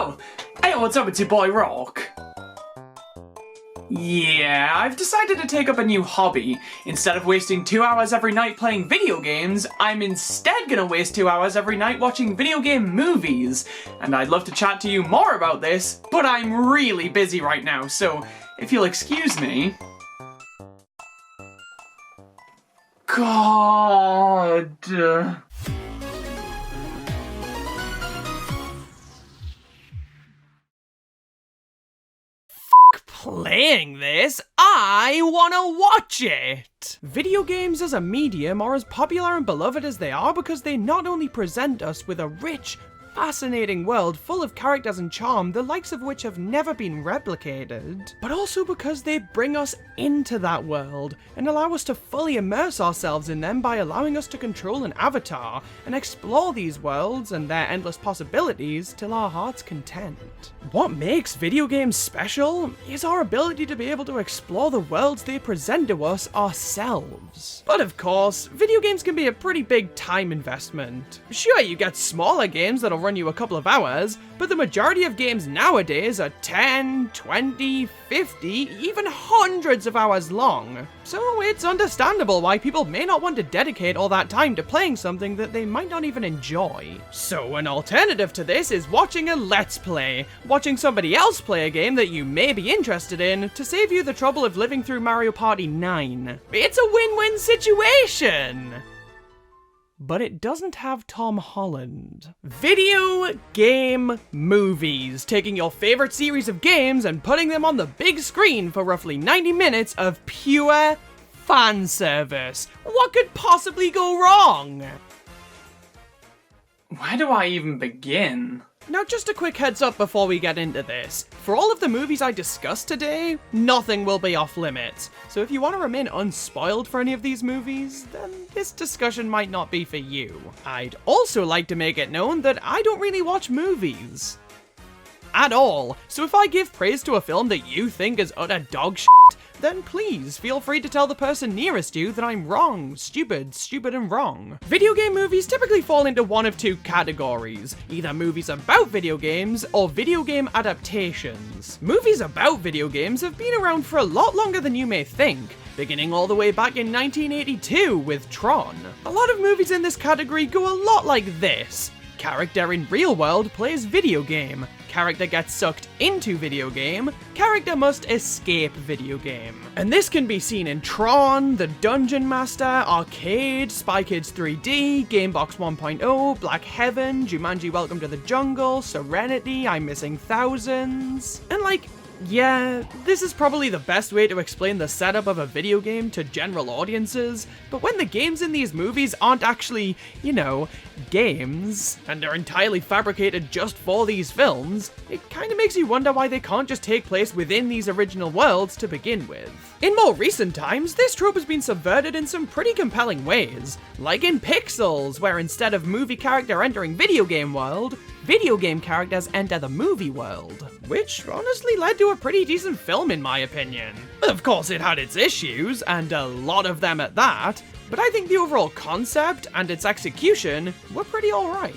Oh, hey, what's up? It's your boy Rawk. Yeah, I've decided to take up a new hobby. Instead of wasting 2 hours every night playing video games, I'm instead gonna waste 2 hours every night watching video game movies. And I'd love to chat to you more about this, but I'm really busy right now, so if you'll excuse me. God. Playing this, I wanna watch it! Video games as a medium are as popular and beloved as they are because they not only present us with a rich, fascinating world full of characters and charm, the likes of which have never been replicated, but also because they bring us into that world and allow us to fully immerse ourselves in them by allowing us to control an avatar and explore these worlds and their endless possibilities till our heart's content. What makes video games special is our ability to be able to explore the worlds they present to us ourselves. But of course, video games can be a pretty big time investment. Sure, you get smaller games that'll run you a couple of hours, but the majority of games nowadays are 10, 20, 50, even hundreds of hours long. So it's understandable why people may not want to dedicate all that time to playing something that they might not even enjoy. So an alternative to this is watching a Let's Play, watching somebody else play a game that you may be interested in to save you the trouble of living through Mario Party 9. It's a win-win situation! But it doesn't have Tom Holland. Video game movies, taking your favorite series of games and putting them on the big screen for roughly 90 minutes of pure fan service. What could possibly go wrong? Where do I even begin? Now, just a quick heads up before we get into this. For all of the movies I discussed today, nothing will be off limits. So if you want to remain unspoiled for any of these movies, then this discussion might not be for you. I'd also like to make it known that I don't really watch movies at all. So if I give praise to a film that you think is utter dog shit, then please feel free to tell the person nearest you that I'm wrong, stupid and wrong. Video game movies typically fall into one of two categories, either movies about video games or video game adaptations. Movies about video games have been around for a lot longer than you may think, beginning all the way back in 1982 with Tron. A lot of movies in this category go a lot like this. Character in real world plays video game. Character gets sucked into video game. Character must escape video game. And this can be seen in Tron, The Dungeon Master, Arcade, Spy Kids 3D, Gamebox 1.0, Black Heaven, Jumanji Welcome to the Jungle, Serenity, I'm Missing Thousands. And yeah, this is probably the best way to explain the setup of a video game to general audiences, but when the games in these movies aren't actually, games, and are entirely fabricated just for these films, it kinda makes you wonder why they can't just take place within these original worlds to begin with. In more recent times, this trope has been subverted in some pretty compelling ways, like in Pixels, where instead of movie character entering video game world, video game characters enter the movie world, which honestly led to a pretty decent film in my opinion. Of course it had its issues, and a lot of them at that, but I think the overall concept and its execution were pretty alright.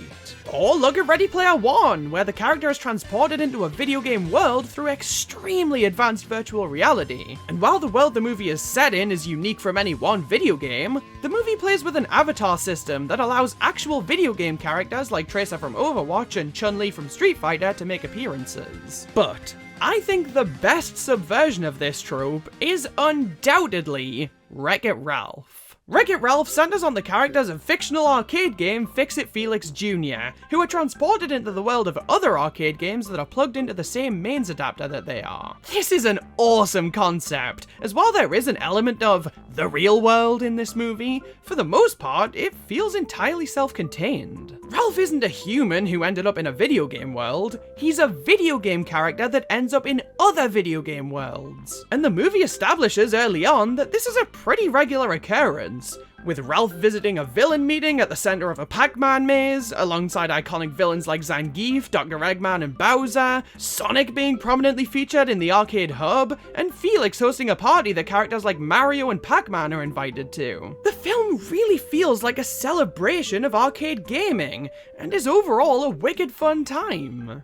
Or look at Ready Player One, where the character is transported into a video game world through extremely advanced virtual reality. And while the world the movie is set in is unique from any one video game, the movie plays with an avatar system that allows actual video game characters like Tracer from Overwatch and Chun-Li from Street Fighter to make appearances. But I think the best subversion of this trope is undoubtedly Wreck-It Ralph. Wreck-It Ralph centers on the characters of fictional arcade game Fix-It Felix Jr., who are transported into the world of other arcade games that are plugged into the same mains adapter that they are. This is an awesome concept, as while there is an element of the real world in this movie, for the most part, it feels entirely self-contained. Ralph isn't a human who ended up in a video game world, he's a video game character that ends up in other video game worlds. And the movie establishes early on that this is a pretty regular occurrence, with Ralph visiting a villain meeting at the center of a Pac-Man maze, alongside iconic villains like Zangief, Dr. Eggman, and Bowser, Sonic being prominently featured in the arcade hub, and Felix hosting a party that characters like Mario and Pac-Man are invited to. The film really feels like a celebration of arcade gaming, and is overall a wicked fun time.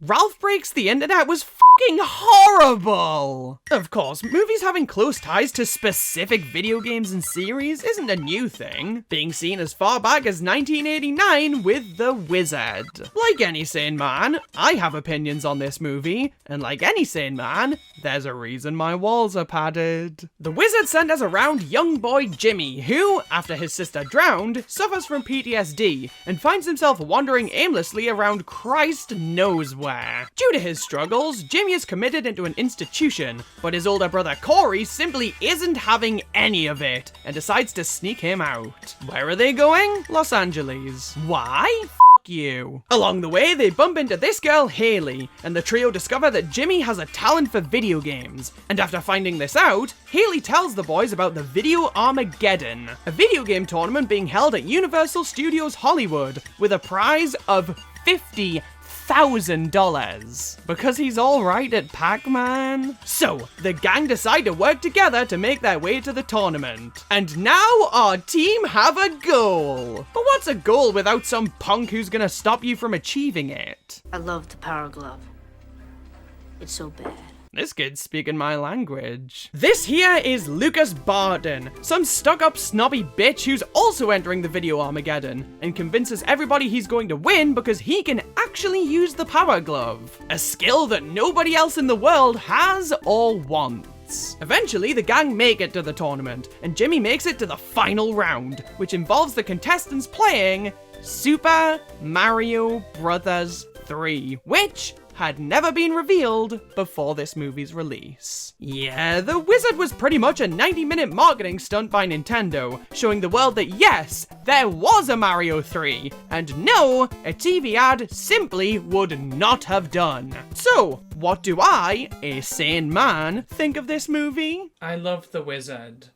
Ralph Breaks the Internet was fucking horrible! Of course, movies having close ties to specific video games and series isn't a new thing, being seen as far back as 1989 with The Wizard. Like any sane man, I have opinions on this movie, and like any sane man, there's a reason my walls are padded. The Wizard centers around young boy Jimmy, who, after his sister drowned, suffers from PTSD, and finds himself wandering aimlessly around Christ knows where. Due to his struggles, Jimmy is committed into an institution, but his older brother Corey simply isn't having any of it, and decides to sneak him out. Where are they going? Los Angeles. Why? You. Along the way, they bump into this girl, Haley, and the trio discover that Jimmy has a talent for video games. And after finding this out, Haley tells the boys about the Video Armageddon, a video game tournament being held at Universal Studios Hollywood, with a prize of $50,000 because he's alright at Pac-Man. So, the gang decide to work together to make their way to the tournament. And now our team have a goal. But what's a goal without some punk who's gonna stop you from achieving it? I love the Power Glove. It's so bad. This kid's speaking my language. This here is Lucas Barton, some stuck-up snobby bitch who's also entering the Video Armageddon, and convinces everybody he's going to win because he can actually use the Power Glove, a skill that nobody else in the world has or wants. Eventually, the gang make it to the tournament, and Jimmy makes it to the final round, which involves the contestants playing Super Mario Bros. 3, which had never been revealed before this movie's release. Yeah, The Wizard was pretty much a 90-minute marketing stunt by Nintendo, showing the world that yes, there was a Mario 3, and no, a TV ad simply would not have done. So, what do I, a sane man, think of this movie? I love The Wizard.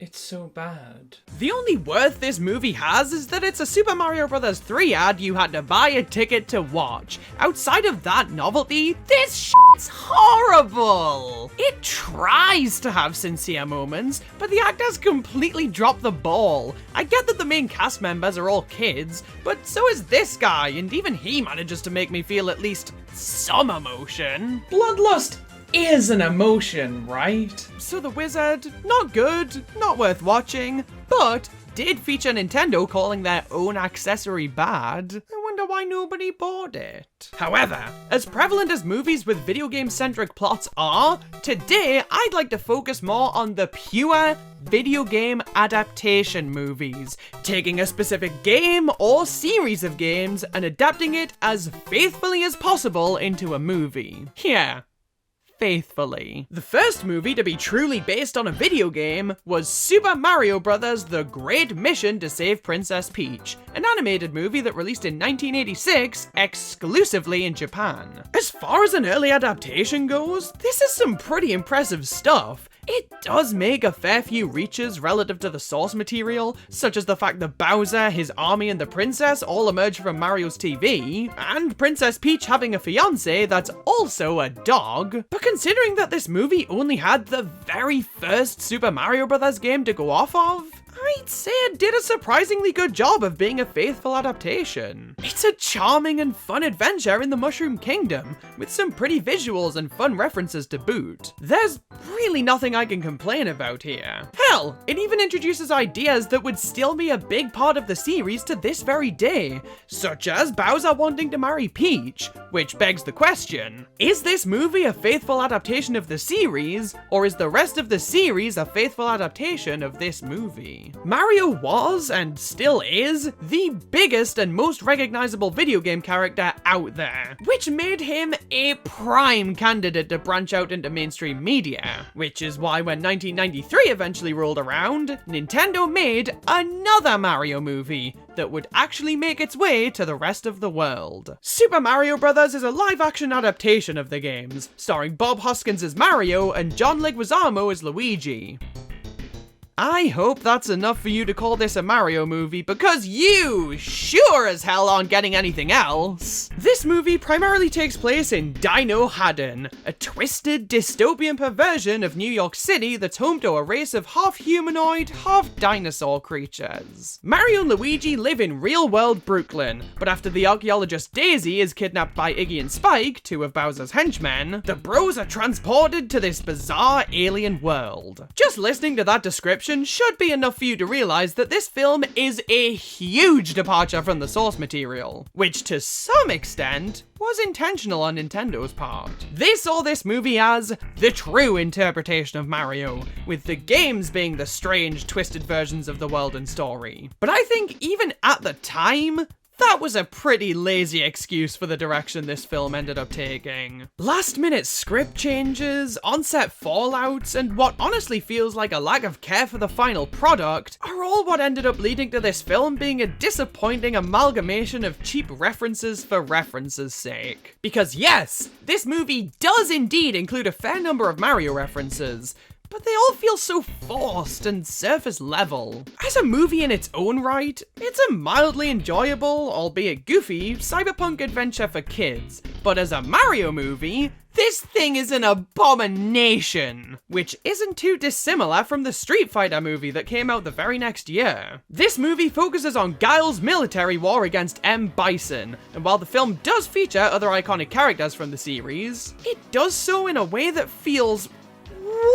It's so bad. The only worth this movie has is that it's a Super Mario Bros. 3 ad you had to buy a ticket to watch. Outside of that novelty, this shit's horrible. It tries to have sincere moments, but the actors completely drop the ball. I get that the main cast members are all kids, but so is this guy, and even he manages to make me feel at least some emotion. Bloodlust is an emotion, right? So The Wizard, not good, not worth watching, but did feature Nintendo calling their own accessory bad. I wonder why nobody bought it. However, as prevalent as movies with video game-centric plots are, today I'd like to focus more on the pure video game adaptation movies, taking a specific game or series of games and adapting it as faithfully as possible into a movie. Yeah. Faithfully. The first movie to be truly based on a video game was Super Mario Bros. The Great Mission to Save Princess Peach, an animated movie that released in 1986 exclusively in Japan. As far as an early adaptation goes, this is some pretty impressive stuff. It does make a fair few reaches relative to the source material, such as the fact that Bowser, his army, and the princess all emerge from Mario's TV, and Princess Peach having a fiancé that's also a dog. But considering that this movie only had the very first Super Mario Bros. Game to go off of, I'd say it did a surprisingly good job of being a faithful adaptation. It's a charming and fun adventure in the Mushroom Kingdom, with some pretty visuals and fun references to boot. There's really nothing I can complain about here. Hell, it even introduces ideas that would still be a big part of the series to this very day, such as Bowser wanting to marry Peach, which begs the question, is this movie a faithful adaptation of the series, or is the rest of the series a faithful adaptation of this movie? Mario was, and still is, the biggest and most recognizable video game character out there, which made him a prime candidate to branch out into mainstream media, which is why when 1993 eventually rolled around, Nintendo made another Mario movie that would actually make its way to the rest of the world. Super Mario Bros. Is a live-action adaptation of the games, starring Bob Hoskins as Mario and John Leguizamo as Luigi. I hope that's enough for you to call this a Mario movie, because you sure as hell aren't getting anything else. This movie primarily takes place in Dino Haddon, a twisted dystopian perversion of New York City that's home to a race of half-humanoid, half-dinosaur creatures. Mario and Luigi live in real-world Brooklyn, but after the archaeologist Daisy is kidnapped by Iggy and Spike, two of Bowser's henchmen, the bros are transported to this bizarre alien world. Just listening to that description should be enough for you to realize that this film is a huge departure from the source material, which to some extent was intentional on Nintendo's part. They saw this movie as the true interpretation of Mario, with the games being the strange, twisted versions of the world and story. But I think even at the time, that was a pretty lazy excuse for the direction this film ended up taking. Last-minute script changes, on-set fallouts, and what honestly feels like a lack of care for the final product are all what ended up leading to this film being a disappointing amalgamation of cheap references for references' sake. Because yes, this movie does indeed include a fair number of Mario references, but they all feel so forced and surface level. As a movie in its own right, it's a mildly enjoyable, albeit goofy, cyberpunk adventure for kids. But as a Mario movie, this thing is an abomination, which isn't too dissimilar from the Street Fighter movie that came out the very next year. This movie focuses on Guile's military war against M. Bison, and while the film does feature other iconic characters from the series, it does so in a way that feels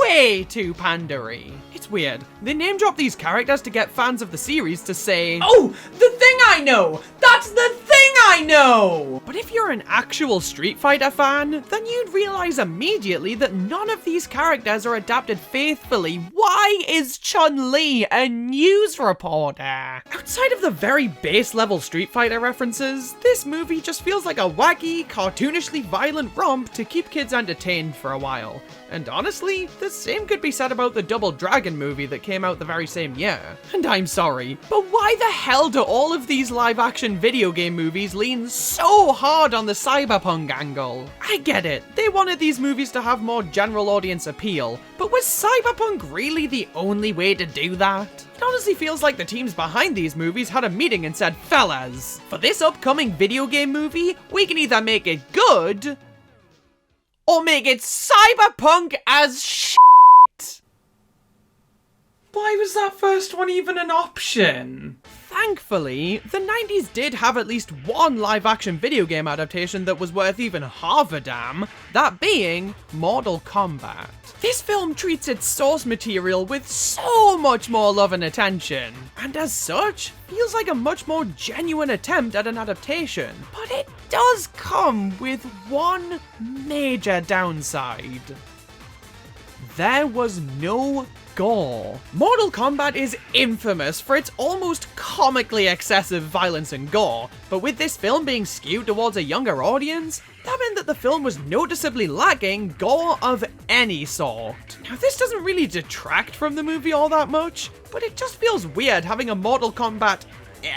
way too pandery. It's weird. They name drop these characters to get fans of the series to say, "Oh, the thing I know! That's the thing I know!" But if you're an actual Street Fighter fan, then you'd realize immediately that none of these characters are adapted faithfully. Why is Chun-Li a news reporter? Outside of the very base level Street Fighter references, this movie just feels like a wacky, cartoonishly violent romp to keep kids entertained for a while. And honestly, the same could be said about the Double Dragon movie that came out the very same year. And I'm sorry, but why the hell do all of these live-action video game movies lean so hard on the cyberpunk angle? I get it, they wanted these movies to have more general audience appeal, but was cyberpunk really the only way to do that? It honestly feels like the teams behind these movies had a meeting and said, "Fellas, for this upcoming video game movie, we can either make it good, or make it cyberpunk as shit." Why was that first one even an option? Thankfully, the 90s did have at least one live-action video game adaptation that was worth even half a damn, that being Mortal Kombat. This film treats its source material with so much more love and attention, and as such, feels like a much more genuine attempt at an adaptation. But it does come with one major downside. There was no gore. Mortal Kombat is infamous for its almost comically excessive violence and gore, but with this film being skewed towards a younger audience, that meant that the film was noticeably lacking gore of any sort. Now, this doesn't really detract from the movie all that much, but it just feels weird having a Mortal Kombat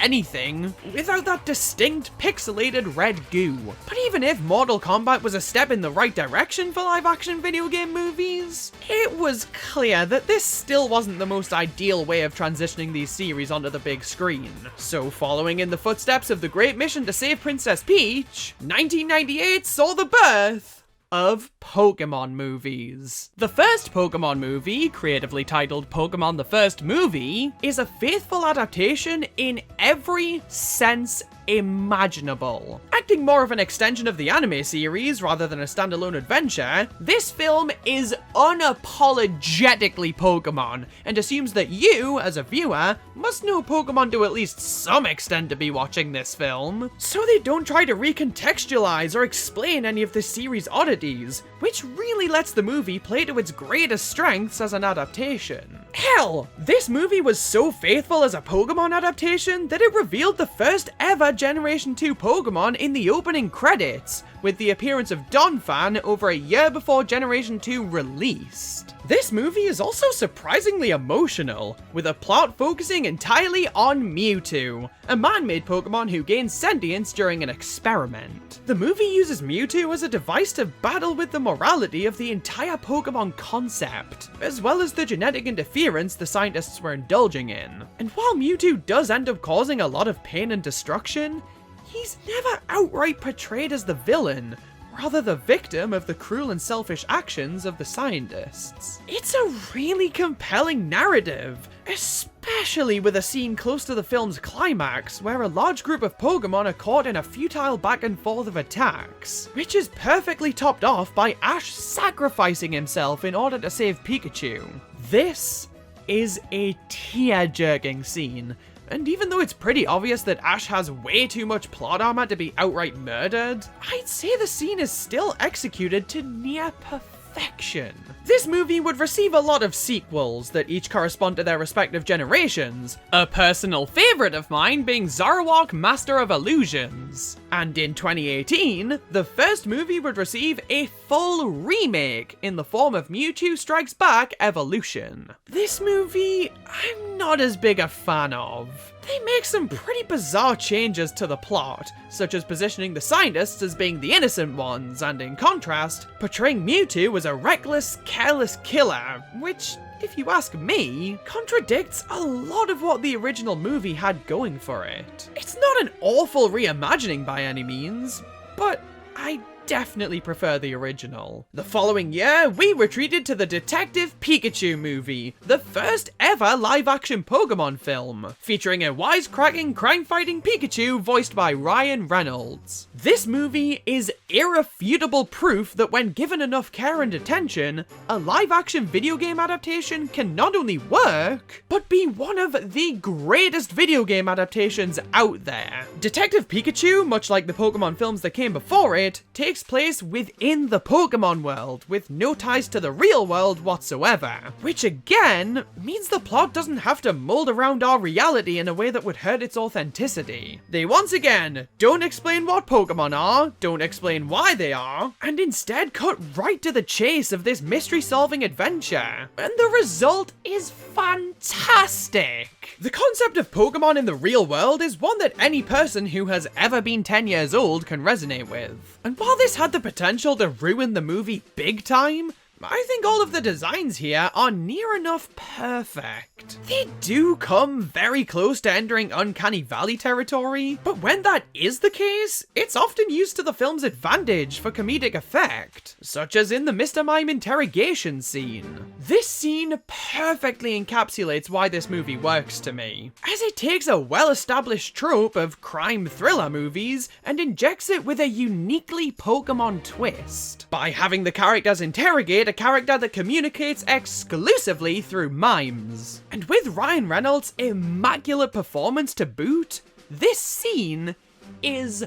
anything without that distinct pixelated red goo. But even if Mortal Kombat was a step in the right direction for live-action video game movies, it was clear that this still wasn't the most ideal way of transitioning these series onto the big screen. So following in the footsteps of the great mission to save Princess Peach, 1998 saw the birth of Pokemon movies. The first Pokemon movie, creatively titled Pokemon the First Movie, is a faithful adaptation in every sense imaginable. Acting more of an extension of the anime series rather than a standalone adventure, this film is unapologetically Pokemon, and assumes that you, as a viewer, must know Pokemon to at least some extent to be watching this film. So they don't try to recontextualize or explain any of the series' oddities, which really lets the movie play to its greatest strengths as an adaptation. Hell, this movie was so faithful as a Pokemon adaptation that it revealed the first ever Generation 2 Pokemon in the opening credits, with the appearance of Donphan over a year before Generation 2 released. This movie is also surprisingly emotional, with a plot focusing entirely on Mewtwo, a man-made Pokemon who gains sentience during an experiment. The movie uses Mewtwo as a device to battle with the morality of the entire Pokemon concept, as well as the genetic interference the scientists were indulging in. And while Mewtwo does end up causing a lot of pain and destruction, he's never outright portrayed as the villain, rather the victim of the cruel and selfish actions of the scientists. It's a really compelling narrative, especially with a scene close to the film's climax where a large group of Pokemon are caught in a futile back and forth of attacks, which is perfectly topped off by Ash sacrificing himself in order to save Pikachu. This is a tear-jerking scene, and even though it's pretty obvious that Ash has way too much plot armor to be outright murdered, I'd say the scene is still executed to near perfection. This movie would receive a lot of sequels that each correspond to their respective generations, a personal favourite of mine being Rawk, Master of Illusions. And in 2018, the first movie would receive a full remake in the form of Mewtwo Strikes Back Evolution. This movie, I'm not as big a fan of. They make some pretty bizarre changes to the plot, such as positioning the scientists as being the innocent ones, and in contrast, portraying Mewtwo as a reckless, careless killer, which, if you ask me, contradicts a lot of what the original movie had going for it. It's not an awful reimagining by any means, but I definitely prefer the original. The following year, we were treated to the Detective Pikachu movie, the first ever live-action Pokemon film, featuring a wisecracking, crime-fighting Pikachu voiced by Ryan Reynolds. This movie is irrefutable proof that when given enough care and attention, a live-action video game adaptation can not only work, but be one of the greatest video game adaptations out there. Detective Pikachu, much like the Pokemon films that came before it, takes place within the Pokemon world, with no ties to the real world whatsoever. Which again, means the plot doesn't have to mold around our reality in a way that would hurt its authenticity. They once again don't explain what Pokemon are, don't explain why they are, and instead cut right to the chase of this mystery-solving adventure. And the result is fantastic! The concept of Pokemon in the real world is one that any person who has ever been 10 years old can resonate with. And while this had the potential to ruin the movie big time, I think all of the designs here are near enough perfect. They do come very close to entering Uncanny Valley territory, but when that is the case, it's often used to the film's advantage for comedic effect, such as in the Mr. Mime interrogation scene. This scene perfectly encapsulates why this movie works to me, as it takes a well-established trope of crime thriller movies and injects it with a uniquely Pokemon twist, by having the characters interrogate a character that communicates exclusively through mimes. And with Ryan Reynolds' immaculate performance to boot, this scene is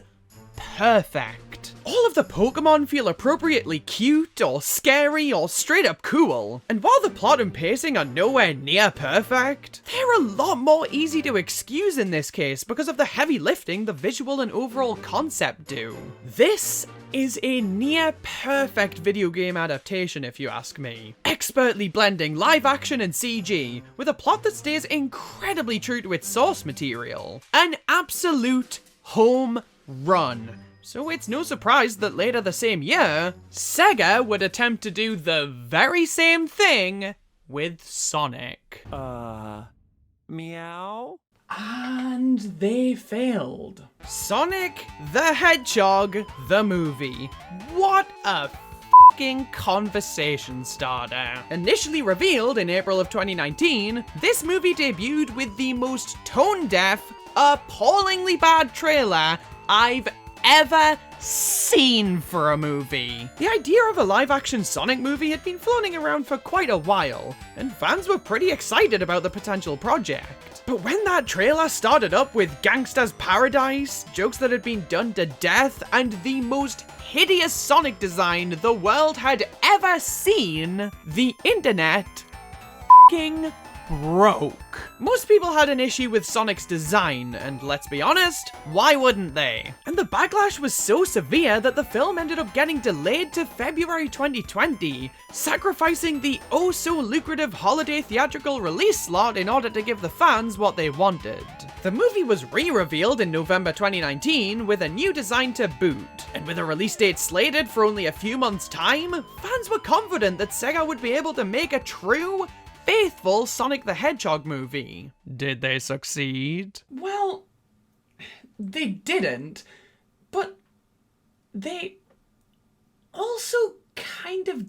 perfect. All of the Pokemon feel appropriately cute, or scary, or straight up cool. And while the plot and pacing are nowhere near perfect, they're a lot more easy to excuse in this case because of the heavy lifting the visual and overall concept do. This is a near perfect video game adaptation, if you ask me. Expertly blending live action and CG, with a plot that stays incredibly true to its source material. An absolute home run. So it's no surprise that later the same year, Sega would attempt to do the very same thing with Sonic. Meow? And they failed. Sonic the Hedgehog, the movie. What a fucking conversation starter. Initially revealed in April of 2019, this movie debuted with the most tone-deaf, appallingly bad trailer I've ever seen for a movie. The idea of a live-action Sonic movie had been floating around for quite a while, and fans were pretty excited about the potential project. But when that trailer started up with Gangsta's Paradise, jokes that had been done to death, and the most hideous Sonic design the world had ever seen, the internet f***ing broke. Most people had an issue with Sonic's design, and let's be honest, why wouldn't they? And the backlash was so severe that the film ended up getting delayed to February 2020, sacrificing the oh-so-lucrative holiday theatrical release slot in order to give the fans what they wanted. The movie was re-revealed in November 2019 with a new design to boot, and with a release date slated for only a few months' time, fans were confident that Sega would be able to make a true, faithful Sonic the Hedgehog movie. Did they succeed? Well, they didn't, but they also kind of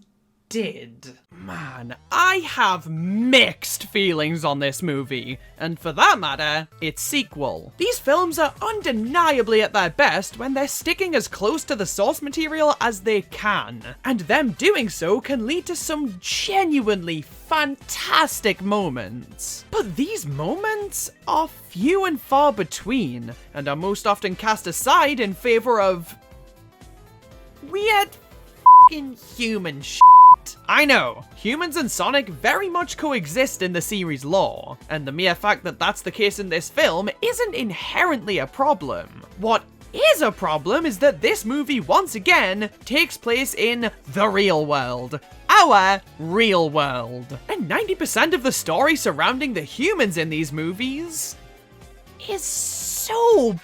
did. Man, I have mixed feelings on this movie, and for that matter, its sequel. These films are undeniably at their best when they're sticking as close to the source material as they can, and them doing so can lead to some genuinely fantastic moments. But these moments are few and far between, and are most often cast aside in favor of weird f***ing human shit. I know, humans and Sonic very much coexist in the series lore, and the mere fact that that's the case in this film isn't inherently a problem. What is a problem is that this movie once again takes place in the real world. Our real world. And 90% of the story surrounding the humans in these movies is so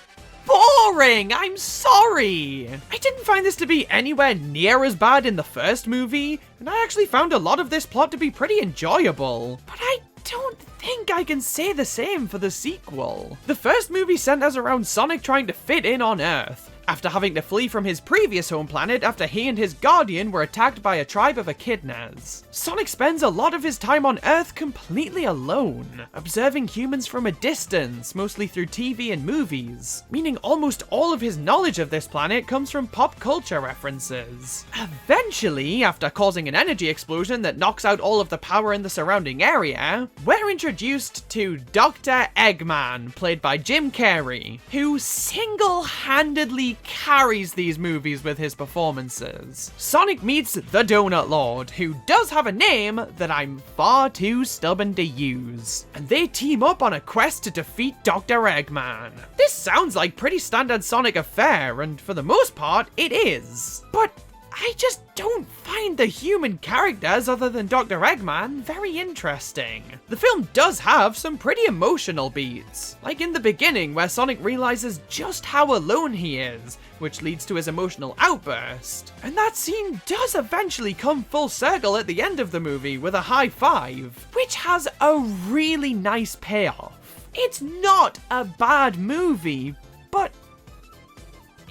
boring! I'm sorry! I didn't find this to be anywhere near as bad in the first movie, and I actually found a lot of this plot to be pretty enjoyable. But I don't think I can say the same for the sequel. The first movie centers around Sonic trying to fit in on Earth, after having to flee from his previous home planet after he and his guardian were attacked by a tribe of echidnas. Sonic spends a lot of his time on Earth completely alone, observing humans from a distance, mostly through TV and movies, meaning almost all of his knowledge of this planet comes from pop culture references. Eventually, after causing an energy explosion that knocks out all of the power in the surrounding area, we're introduced to Dr. Eggman, played by Jim Carrey, who single-handedly carries these movies with his performances. Sonic meets the Donut Lord, who does have a name that I'm far too stubborn to use, and they team up on a quest to defeat Dr. Eggman. This sounds like pretty standard Sonic affair, and for the most part, it is. But I just don't find the human characters other than Dr. Eggman very interesting. The film does have some pretty emotional beats, like in the beginning where Sonic realizes just how alone he is, which leads to his emotional outburst. And that scene does eventually come full circle at the end of the movie with a high five, which has a really nice payoff. It's not a bad movie, but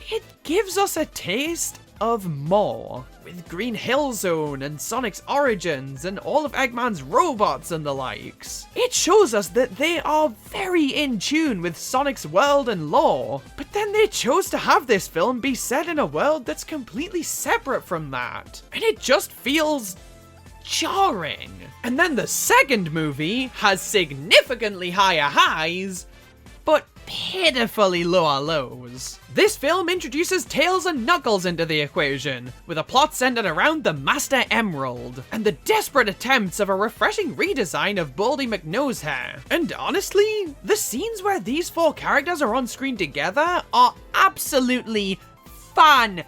it gives us a taste of more, with Green Hill Zone and Sonic's origins and all of Eggman's robots and the likes. It shows us that they are very in tune with Sonic's world and lore, but then they chose to have this film be set in a world that's completely separate from that, and it just feels jarring. And then the second movie has significantly higher highs, but pitifully lower lows. This film introduces Tails and Knuckles into the equation, with a plot centered around the Master Emerald, and the desperate attempts of a refreshing redesign of Baldy McNosehair. And honestly, the scenes where these four characters are on screen together are absolutely fantastic!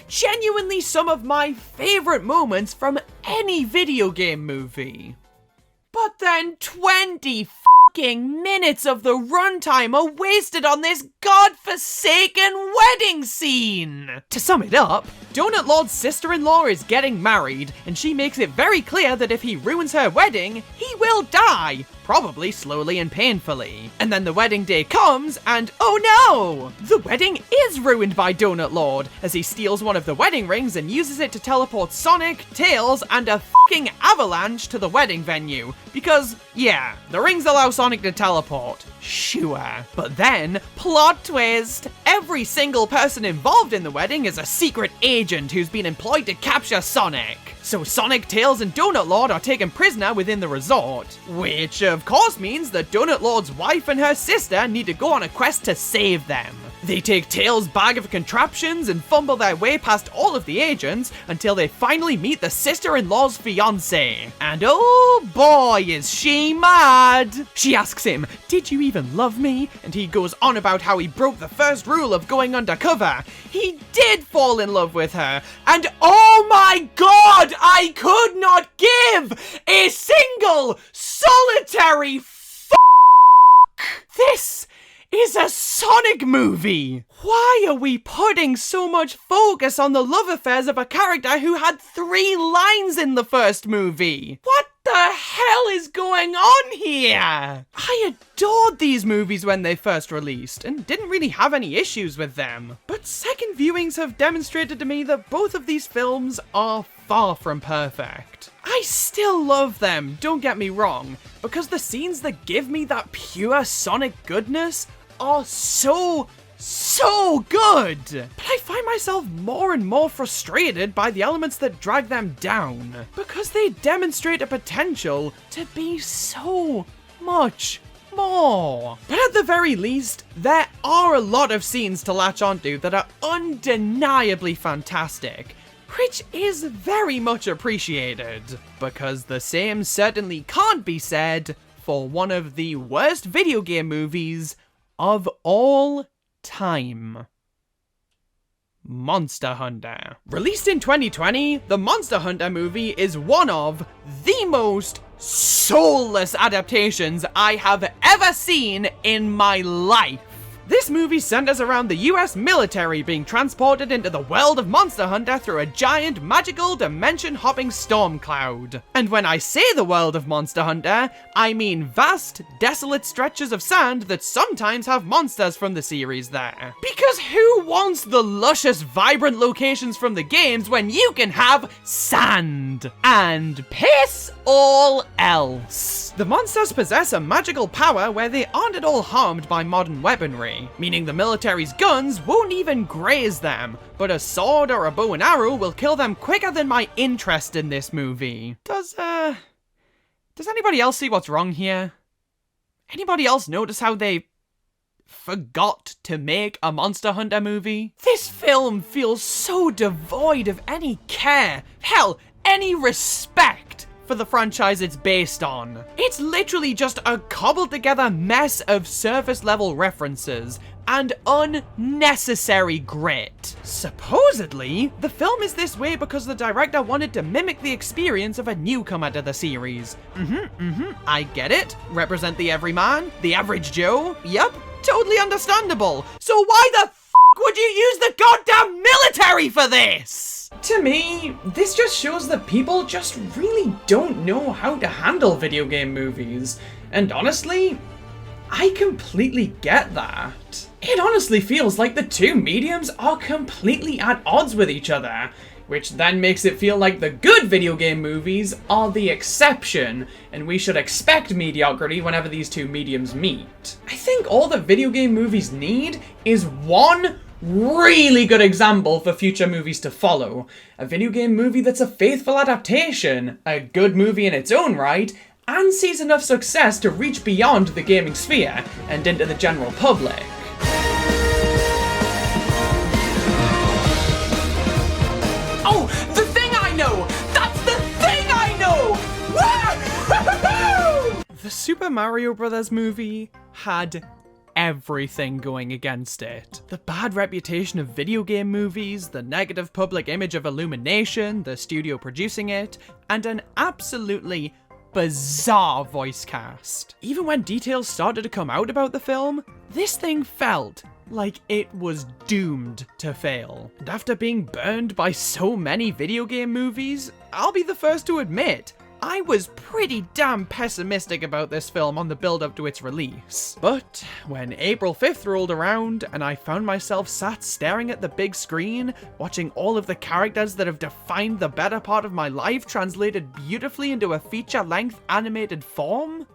Genuinely some of my favorite moments from any video game movie. But then 20 minutes of the runtime are wasted on this godforsaken wedding scene! To sum it up, Donut Lord's sister-in-law is getting married, and she makes it very clear that if he ruins her wedding, he will die, probably slowly and painfully. And then the wedding day comes, and oh no! The wedding is ruined by Donut Lord, as he steals one of the wedding rings and uses it to teleport Sonic, Tails, and a fucking avalanche to the wedding venue. Because, yeah, the rings allow Sonic to teleport. Sure. But then, plot twist! Every single person involved in the wedding is a secret agent who's been employed to capture Sonic. So Sonic, Tails, and Donut Lord are taken prisoner within the resort, which of course means that Donut Lord's wife and her sister need to go on a quest to save them. They take Tails' bag of contraptions and fumble their way past all of the agents until they finally meet the sister-in-law's fiancé. And oh boy, is she mad! She asks him, "Did you even love me?" And he goes on about how he broke the first rule of going undercover. He did fall in love with her, and oh my god, I could not give a single solitary This is a Sonic movie! Why are we putting so much focus on the love affairs of a character who had 3 lines in the first movie? What the hell is going on here? I adored these movies when they first released and didn't really have any issues with them. But second viewings have demonstrated to me that both of these films are far from perfect. I still love them, don't get me wrong, because the scenes that give me that pure Sonic goodness are so good. But I find myself more and more frustrated by the elements that drag them down, because they demonstrate a potential to be so much more. But at the very least, there are a lot of scenes to latch onto that are undeniably fantastic, which is very much appreciated, because the same certainly can't be said for one of the worst video game movies of all time. Monster Hunter. Released in 2020, the Monster Hunter movie is one of the most soulless adaptations I have ever seen in my life. This movie centers around the US military being transported into the world of Monster Hunter through a giant magical dimension-hopping storm cloud. And when I say the world of Monster Hunter, I mean vast, desolate stretches of sand that sometimes have monsters from the series there. Because who wants the luscious, vibrant locations from the games when you can have sand? And piss all else. The monsters possess a magical power where they aren't at all harmed by modern weaponry, meaning the military's guns won't even graze them, but a sword or a bow and arrow will kill them quicker than my interest in this movie. Does anybody else see what's wrong here? Anybody else notice how they forgot to make a Monster Hunter movie? This film feels so devoid of any care, hell, any respect for the franchise it's based on. It's literally just a cobbled together mess of surface level references and unnecessary grit. Supposedly, the film is this way because the director wanted to mimic the experience of a newcomer to the series. I get it. Represent the everyman, the average Joe. Yup, totally understandable. So why the would you use the goddamn military for this? To me, this just shows that people just really don't know how to handle video game movies. And honestly, I completely get that. It honestly feels like the two mediums are completely at odds with each other, which then makes it feel like the good video game movies are the exception, and we should expect mediocrity whenever these two mediums meet. I think all that video game movies need is one really good example for future movies to follow. A video game movie that's a faithful adaptation, a good movie in its own right, and sees enough success to reach beyond the gaming sphere and into the general public. Oh, the thing I know! That's the thing I know! Woo! The Super Mario Bros. Movie had everything going against it. The bad reputation of video game movies, the negative public image of Illumination, the studio producing it, and an absolutely bizarre voice cast. Even when details started to come out about the film, this thing felt like it was doomed to fail. And after being burned by so many video game movies, I'll be the first to admit, I was pretty damn pessimistic about this film on the build-up to its release. But when April 5th rolled around and I found myself sat staring at the big screen, watching all of the characters that have defined the better part of my life translated beautifully into a feature-length animated form,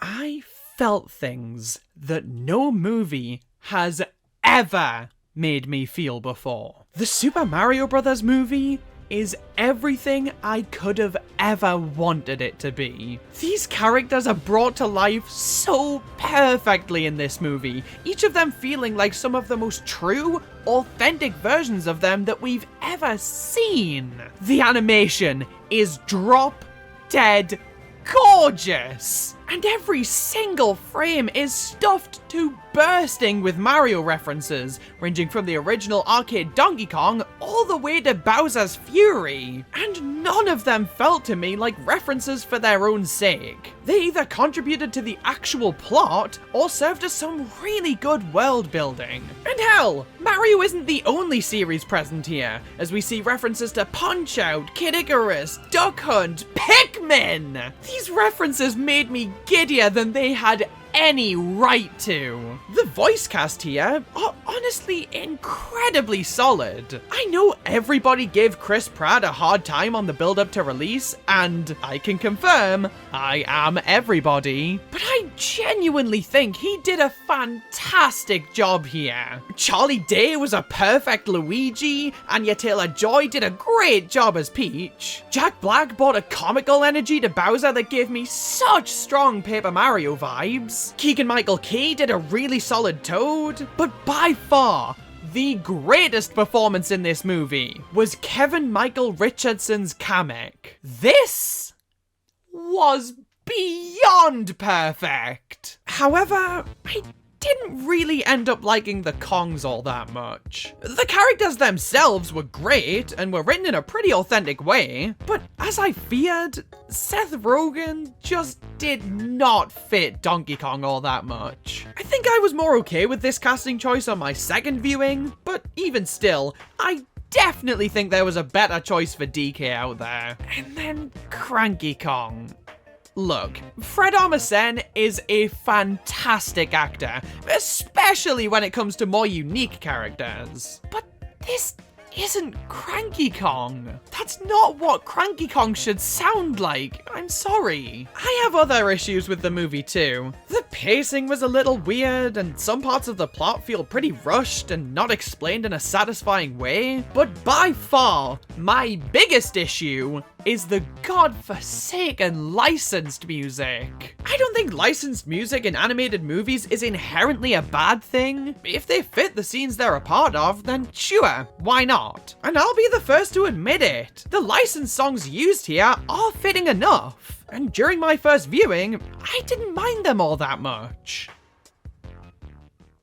I felt things that no movie has ever made me feel before. The Super Mario Bros. Movie is everything I could have ever wanted it to be. These characters are brought to life so perfectly in this movie, each of them feeling like some of the most true, authentic versions of them that we've ever seen. The animation is drop dead gorgeous, and every single frame is stuffed to bursting with Mario references, ranging from the original arcade Donkey Kong all the way to Bowser's Fury, and none of them felt to me like references for their own sake. They either contributed to the actual plot or served as some really good world building. And hell, Mario isn't the only series present here, as we see references to Punch-Out, Kid Icarus, Duck Hunt, Pikmin! These references made me giddier than they had any right to. The voice cast here are honestly incredibly solid. I know everybody gave Chris Pratt a hard time on the build-up to release, and I can confirm, I am everybody, but I genuinely think he did a fantastic job here. Charlie Day was a perfect Luigi, Anya Taylor-Joy did a great job as Peach. Jack Black brought a comical energy to Bowser that gave me such strong Paper Mario vibes. Keegan-Michael Key did a really solid Toad, but by far, the greatest performance in this movie was Kevin Michael Richardson's Kamek. This was beyond perfect. However, I didn't really end up liking the Kongs all that much. The characters themselves were great and were written in a pretty authentic way, but as I feared, Seth Rogen just did not fit Donkey Kong all that much. I think I was more okay with this casting choice on my second viewing, but even still, I definitely think there was a better choice for DK out there. And then Cranky Kong. Look, Fred Armisen is a fantastic actor, especially when it comes to more unique characters. But this isn't Cranky Kong. That's not what Cranky Kong should sound like. I'm sorry. I have other issues with the movie too. The pacing was a little weird, and some parts of the plot feel pretty rushed and not explained in a satisfying way. But by far, my biggest issue is the godforsaken licensed music. I don't think licensed music in animated movies is inherently a bad thing. If they fit the scenes they're a part of, then sure, why not? And I'll be the first to admit it. The licensed songs used here are fitting enough. And during my first viewing, I didn't mind them all that much.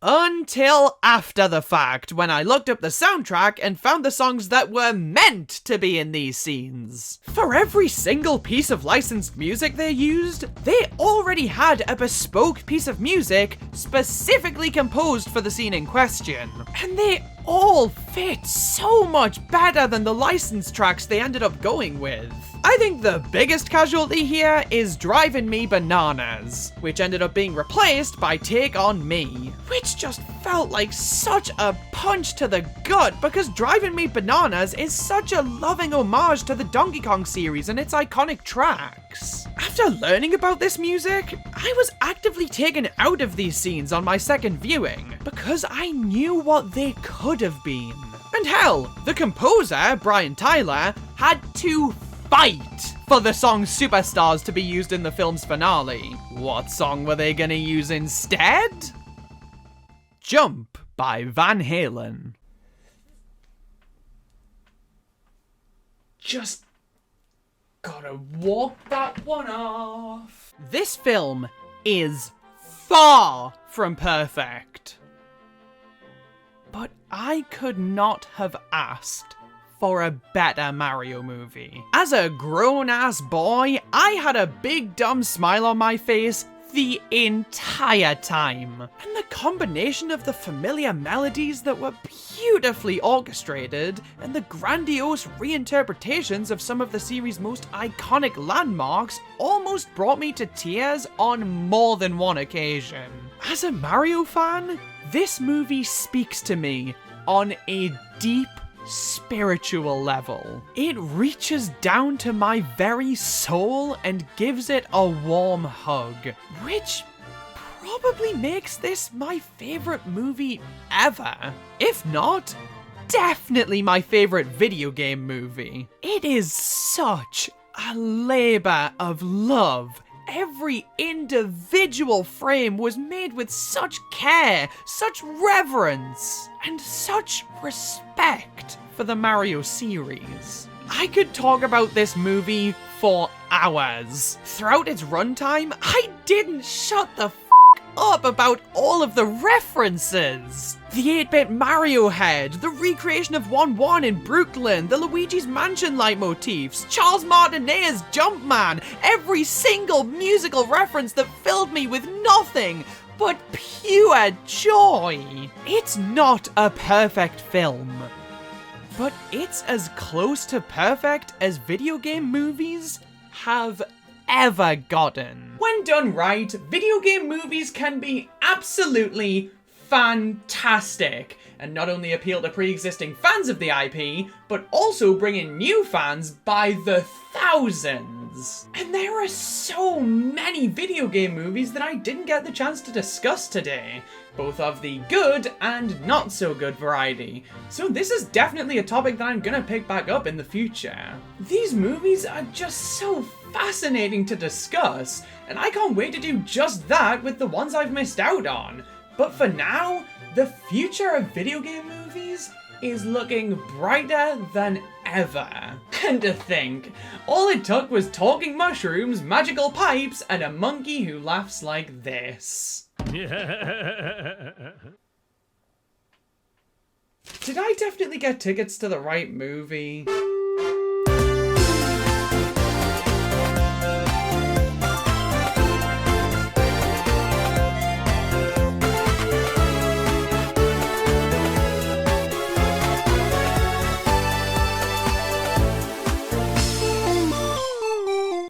Until after the fact, when I looked up the soundtrack and found the songs that were meant to be in these scenes. For every single piece of licensed music they used, they already had a bespoke piece of music specifically composed for the scene in question. And they all fit so much better than the licensed tracks they ended up going with. I think the biggest casualty here is Drivin' Me Bananas, which ended up being replaced by Take On Me, which just felt like such a punch to the gut because Drivin' Me Bananas is such a loving homage to the Donkey Kong series and its iconic tracks. After learning about this music, I was actively taken out of these scenes on my second viewing because I knew what they could have been. And hell, the composer, Brian Tyler, had to fight for the song Superstars to be used in the film's finale. What song were they gonna use instead? Jump by Van Halen. Just gotta walk that one off. This film is far from perfect, but I could not have asked for a better Mario movie. As a grown-ass boy, I had a big dumb smile on my face the entire time. And the combination of the familiar melodies that were beautifully orchestrated and the grandiose reinterpretations of some of the series' most iconic landmarks almost brought me to tears on more than one occasion. As a Mario fan, this movie speaks to me on a deep spiritual level. It reaches down to my very soul and gives it a warm hug, which probably makes this my favorite movie ever, if not definitely my favorite video game movie. It is such a labor of love. Every individual frame was made with such care, such reverence, and such respect for the Mario series. I could talk about this movie for hours. Throughout its runtime, I didn't shut the up about all of the references. The 8-bit Mario head, the recreation of 1-1 in Brooklyn, the Luigi's Mansion leitmotifs, Charles Martinet's Jumpman, every single musical reference that filled me with nothing but pure joy. It's not a perfect film, but it's as close to perfect as video game movies have ever gotten. When done right, video game movies can be absolutely fantastic, and not only appeal to pre-existing fans of the IP, but also bring in new fans by the thousands. And there are so many video game movies that I didn't get the chance to discuss today, both of the good and not so good variety. So this is definitely a topic that I'm gonna pick back up in the future. These movies are just so fascinating to discuss, and I can't wait to do just that with the ones I've missed out on. But for now, the future of video game movies is looking brighter than ever. And to think, all it took was talking mushrooms, magical pipes, and a monkey who laughs like this. Did I definitely get tickets to the right movie?